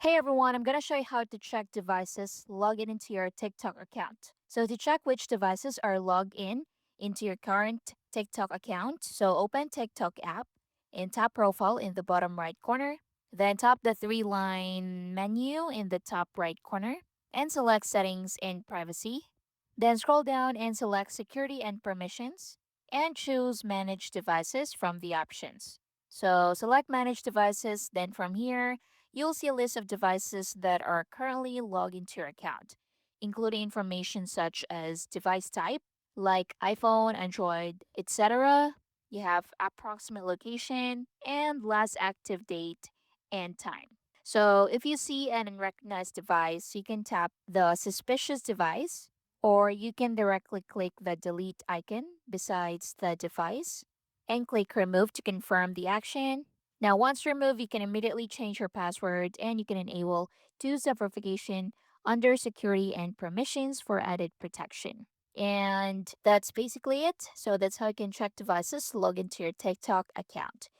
Hey everyone, I'm gonna show you how to check devices log in into your TikTok account. So to check which devices are logged in into your current TikTok account, so open TikTok app and tap profile in the bottom right corner. Then tap the three-line menu in the top right corner and select settings and privacy. Then scroll down and select security and permissions and choose manage devices from the options. So select manage devices, then from here you'll see a list of devices that are currently logged into your account, including information such as device type, like iPhone, Android, etc. You have approximate location and last active date and time. So if you see an unrecognized device, you can tap the suspicious device or you can directly click the delete icon besides the device and click remove to confirm the action. Now, once removed, you can immediately change your password and you can enable two-step verification under security and permissions for added protection. And that's basically it. So that's how you can check devices, log into your TikTok account.